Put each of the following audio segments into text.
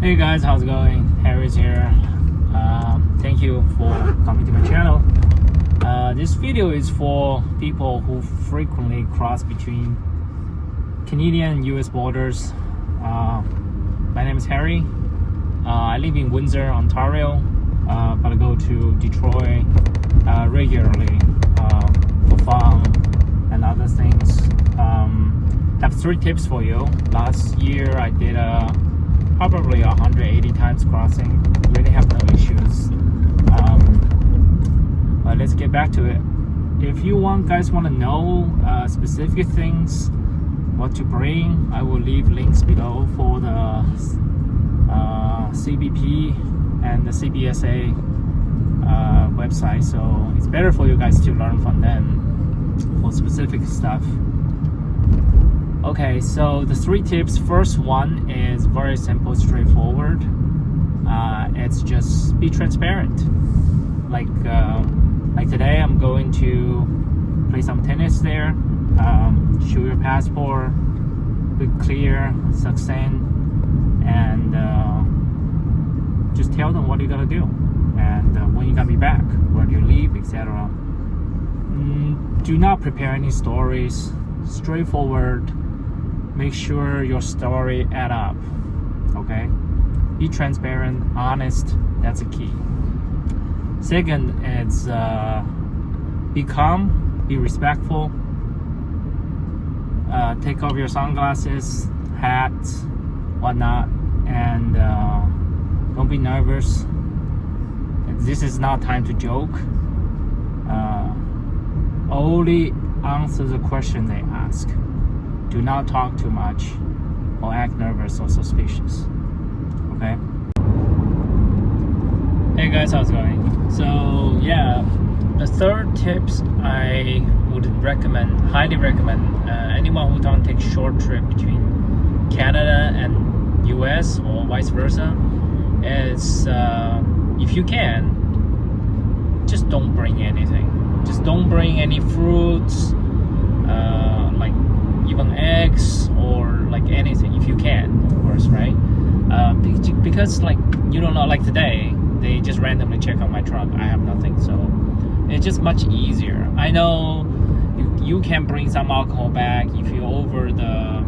Hey guys, how's it going? Harry's here. Thank you for coming to my channel. This video is for people who frequently cross between Canadian and US borders. My name is Harry. I live in Windsor, Ontario, but I go to Detroit regularly for fun and other things. I have 3 tips for you. Last year I did probably 180 times crossing. Really have no issues. But let's get back to it. If you guys want to know specific things, what to bring, I will leave links below for the CBP and the CBSA website. So it's better for you guys to learn from them for specific stuff. Okay, so the 3 tips. First one is very simple, straightforward. It's just be transparent. Like today, I'm going to play some tennis there. Show your passport, be clear, succinct, and just tell them what you're gonna do and when you're gonna be back, where you leave, etc. Do not prepare any stories. Straightforward. Make sure your story add up. Okay, be transparent, honest. That's a key. Second is be calm, be respectful. Take off your sunglasses, hat, whatnot, and don't be nervous. This is not time to joke. Only answer the question they ask. Do not talk too much or act nervous or suspicious. Okay? Hey guys, how's it going? So yeah, the 3rd tips I would highly recommend anyone who don't take short trip between Canada and US or vice versa is if you can, just don't bring anything. Just don't bring any fruits, like even eggs or like anything if you can, of course, right? Because like you don't know, like today they just randomly check on my truck. I have nothing, so it's just much easier. I know you can bring some alcohol back if you're over the,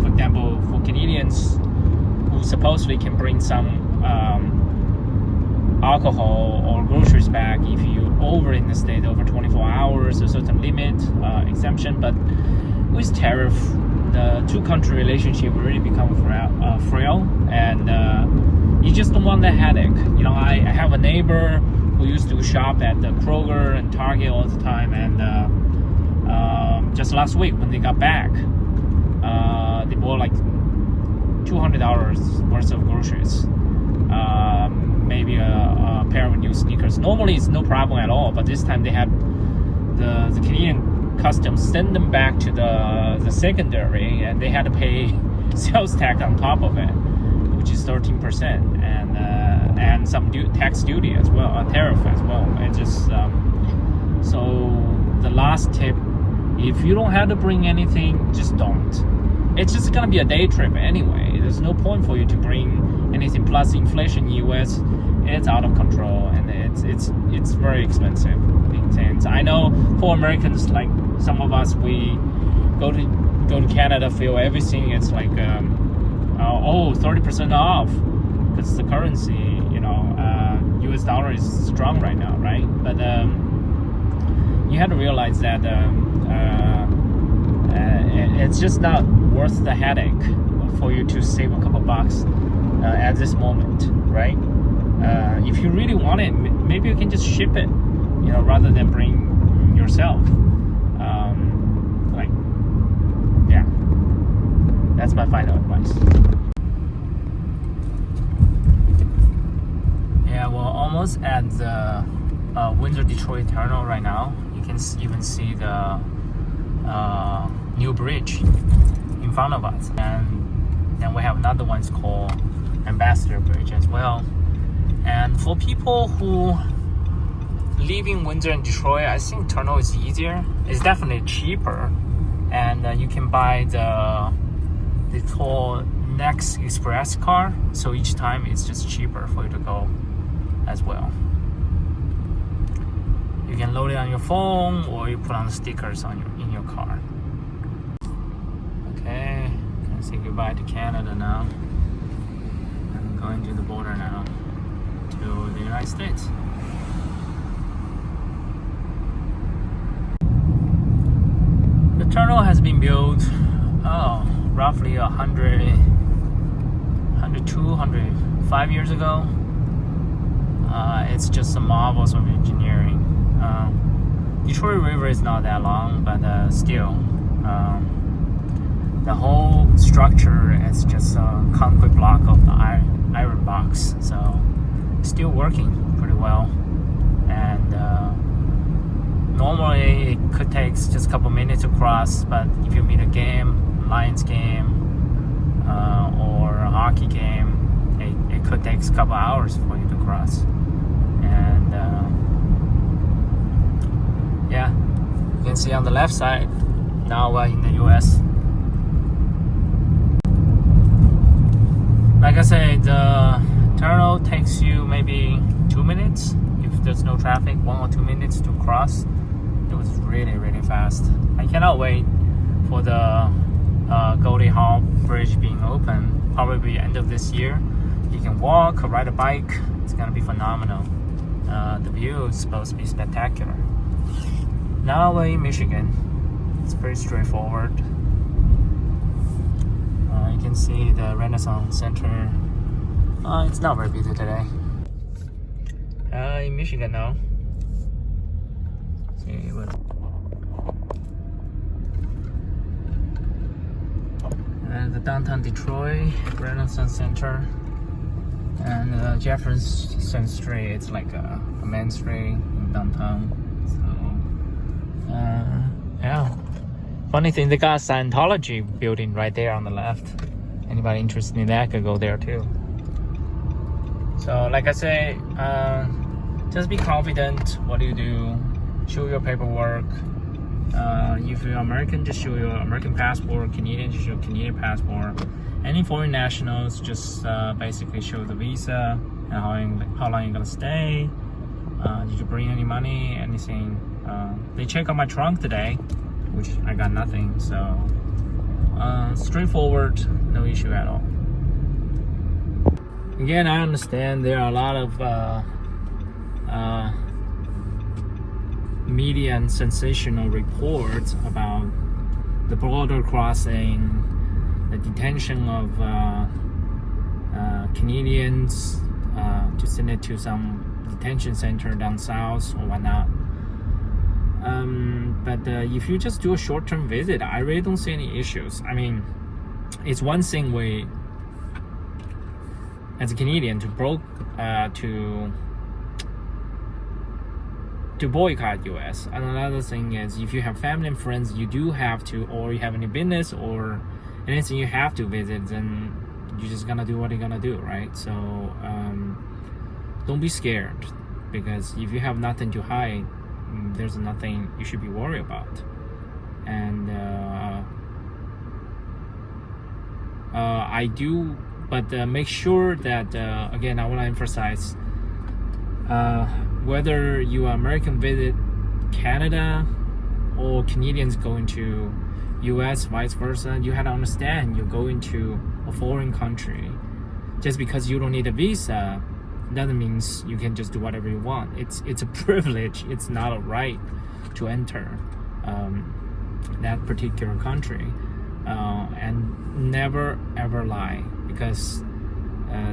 for example, for Canadians who supposedly can bring some alcohol or groceries back if you over in the state over 24 hours, a certain limit exemption. But with tariff, the 2-country relationship really become frail, and you just don't want the headache. I have a neighbor who used to shop at the Kroger and Target all the time, and just last week when they got back, they bought like $200 worth of groceries. Maybe a pair of new sneakers. Normally it's no problem at all, but this time they had the Canadian customs send them back to the secondary, and they had to pay sales tax on top of it, which is 13%, and some tax duty as well, tariff as well. And just so the last tip, if you don't have to bring anything, just don't. It's just gonna be a day trip anyway. There's no point for you to bring anything. Plus inflation in US, it's out of control, and it's very expensive things. I know for Americans, like some of us, we go to Canada, feel everything. It's like 30% off because the currency, US dollar is strong right now, right? But you have to realize that it's just not worth the headache for you to save a couple bucks at this moment, right? If you really want it, maybe you can just ship it, rather than bring yourself. That's my final advice. Yeah, we're almost at the Windsor-Detroit terminal right now. You can even see the new bridge in front of us, and then we have another one called Ambassador Bridge as well. And for people who live in Windsor and Detroit, I think terminal is easier. It's definitely cheaper, and you can buy the It's called Next Express car, so each time it's just cheaper for you to go as well. You can load it on your phone or you put on stickers in your car. Okay, gonna say goodbye to Canada now. I'm going to the border now to the United States. The terminal has been built roughly 105 years ago. It's just a marvels of engineering. Detroit River is not that long, but still, the whole structure is just a concrete block of the iron box, so it's still working pretty well. And normally it could take just a couple minutes to cross, but if you meet a game, Lions game, or a hockey game, it could take a couple hours for you to cross. And yeah, you can see on the left side, now we're in the US. Like I said, the terminal takes you maybe 2 minutes if there's no traffic, 1 or 2 minutes to cross. It was really, really fast. I cannot wait for the Goldie Hawn Bridge being open, probably end of this year. You can walk or ride a bike. It's gonna be phenomenal. The view is supposed to be spectacular. Now we're in Michigan. It's pretty straightforward. You can see the Renaissance Center. It's not very busy today. In Michigan now. See what. And the downtown Detroit Renaissance Center. And Jefferson Street, it's like a main street in downtown. So, yeah. Funny thing, they got a Scientology building right there on the left. Anybody interested in that could go there too. So, like I say, just be confident. What do you do? Show your paperwork. If you're American, just show your American passport. Canadian, just show Canadian passport. Any foreign nationals, just basically show the visa and how long you're gonna stay. Did you bring any money, anything? They checked out my trunk today, which I got nothing. So straightforward, no issue at all. Again, I understand there are a lot of media and sensational reports about the border crossing, the detention of Canadians to send it to some detention center down south or whatnot. But if you just do a short-term visit, I really don't see any issues. I mean, it's one thing we, as a Canadian, to boycott US. And another thing is, if you have family and friends, you do have to, or you have any business or anything you have to visit, then you're just gonna do what you're gonna do, right? So don't be scared, because if you have nothing to hide, there's nothing you should be worried about. And I do, but make sure that again, I want to emphasize, whether you are American visit Canada or Canadians going to US, vice versa, you have to understand you're going to a foreign country. Just because you don't need a visa doesn't mean you can just do whatever you want. It's a privilege. It's not a right to enter that particular country. And never ever lie, because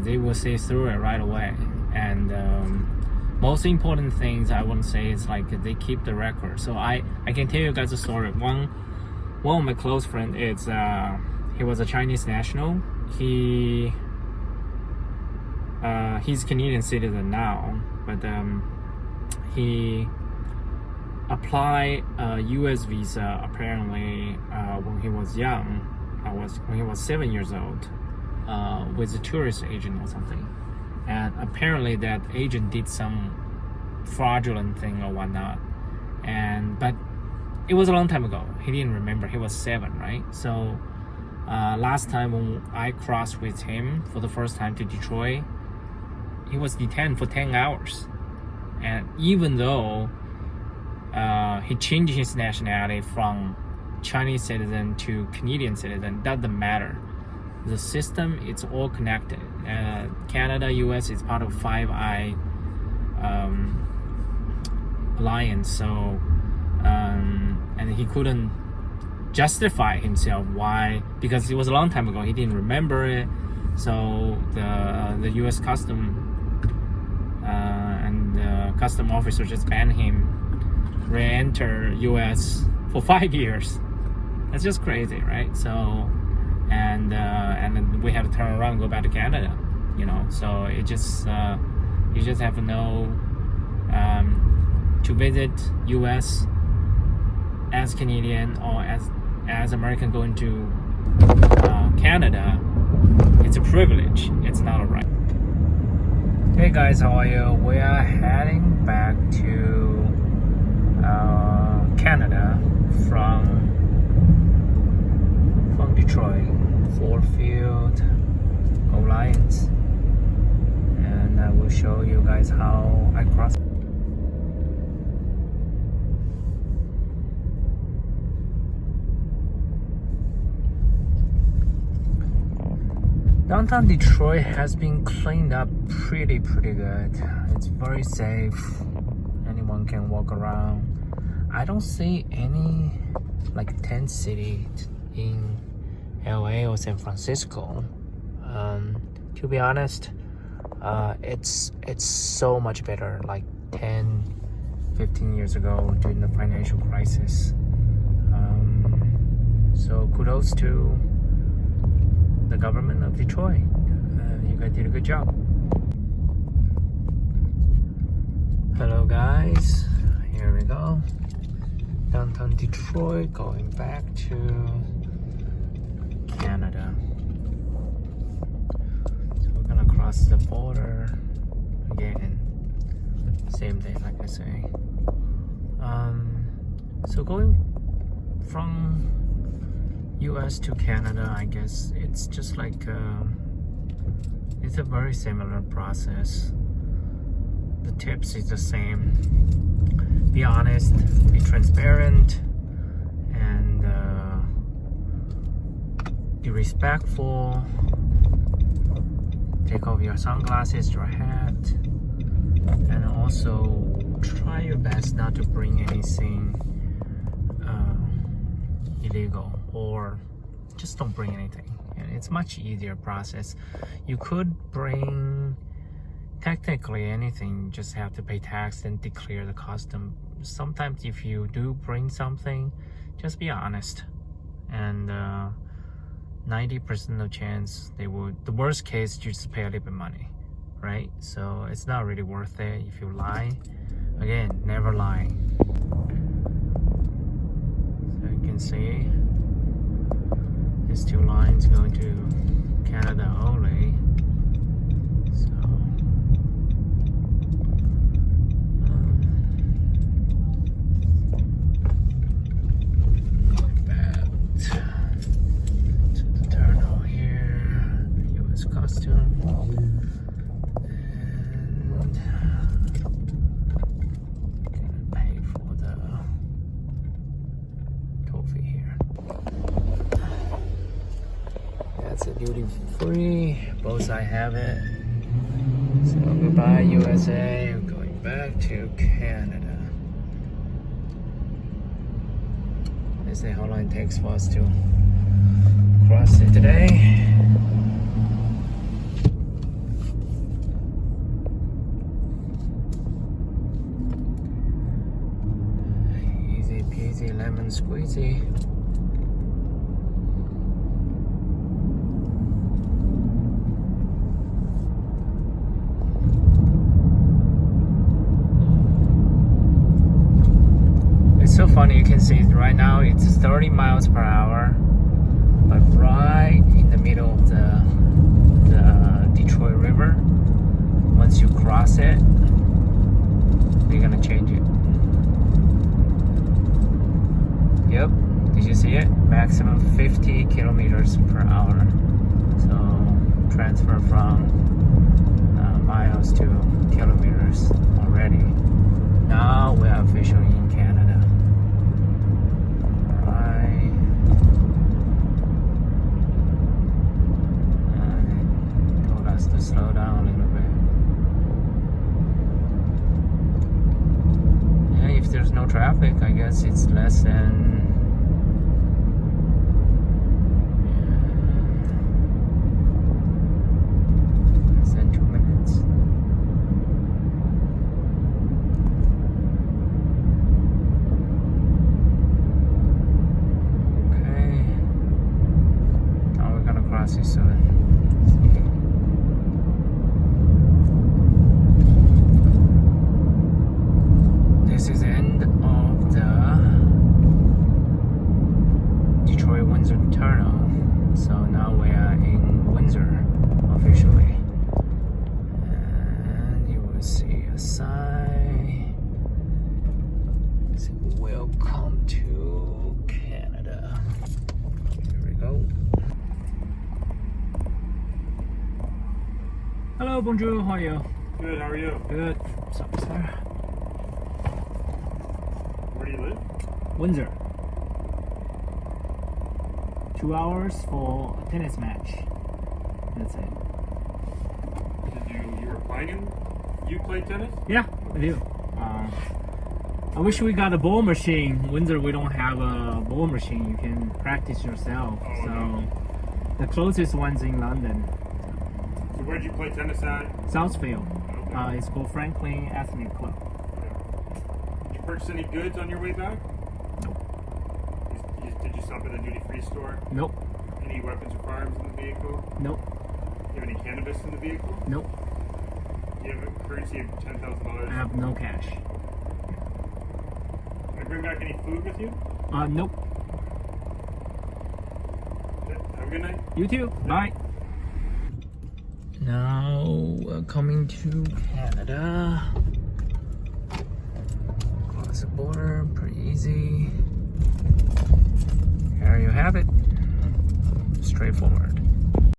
they will see through it right away. And most important things I want to say is, like, they keep the record. So I can tell you guys a story. One of my close friends is he was a Chinese national. He's Canadian citizen now, but he applied a US visa apparently when he was young. When he was 7 years old, with a tourist agent or something. And apparently that agent did some fraudulent thing or whatnot. But it was a long time ago. He didn't remember. He was 7, right? So Last time when I crossed with him for the first time to Detroit, he was detained for 10 hours. And even though he changed his nationality from Chinese citizen to Canadian citizen, doesn't matter. The system, it's all connected. Canada, US is part of Five Eye alliance. So, and he couldn't justify himself why, because it was a long time ago. He didn't remember it. So the US custom and the custom officer just banned him re-enter US for 5 years. That's just crazy, right? So, and then we have to turn around and go back to Canada, you know. So it just you just have to know to visit US as Canadian or as American going to Canada. It's a privilege. It's not a right. Hey guys, how are you? We are heading back to Canada from Detroit, Ford Field, Alliance, and I will show you guys how I cross. Downtown Detroit has been cleaned up pretty good. It's very safe. Anyone can walk around. I don't see any like tent city in LA or San Francisco. To be honest, it's so much better like 10-15 years ago during the financial crisis. So kudos to the government of Detroit. You guys did a good job. Hello guys, here we go. Downtown Detroit, going back to Canada. So we're gonna cross the border again. Same day, like I say. So going from US to Canada, I guess it's just like it's a very similar process. The tips is the same. Be honest, be transparent, and be respectful. Take off your sunglasses, your hat, and also try your best not to bring anything illegal, or just don't bring anything. And it's much easier process. You could bring technically anything, you just have to pay tax and declare the custom. Sometimes if you do bring something, just be honest, and 90% of chance they would, the worst case, you just pay a little bit of money, right? So it's not really worth it if you lie. Again, never lie. So you can see these two lines going to Canada only. So going back to the terminal here, US Custom, and gonna pay for the toll fee here. That's a duty free. Both sides have it. So goodbye USA. We're going back to Canada. Let's see how long it takes for us to cross it today. Easy peasy lemon squeezy. So funny, you can see right now it's 30 miles per hour, but right in the middle of the Detroit River, once you cross it, they're gonna change it. Yep, did you see it? Maximum 50 kilometers kilometers per hour. So transfer from miles to kilometers already. Now we are officially in Canada. Alright. Told us to slow down a little bit. Yeah, if there's no traffic, I guess it's less than soon. This is the end of the Detroit-Windsor tunnel. So now we are in Windsor officially. And you will see a sign. Welcome to Canada. Here we go. Hello, bonjour, how are you? Good, how are you? Good. What's up, sir? Where do you live? Windsor. 2 hours for a tennis match. That's it. You were playing? You play tennis? Yeah, I do. I wish we got a ball machine. Windsor, we don't have a ball machine. You can practice yourself. Oh, so okay. the closest one's in London. So where'd you play tennis at? Southfield. Okay. It's called Franklin Ethnic Club. Yeah. Did you purchase any goods on your way back? Nope. Did you stop at a duty-free store? Nope. Any weapons or firearms in the vehicle? Nope. Do you have any cannabis in the vehicle? Nope. Do you have a currency of $10,000? I have no cash. Can I bring back any food with you? Nope. Okay. Have a good night. You too. Bye. Now we're coming to Canada. Cross the border, pretty easy. There you have it. Straightforward.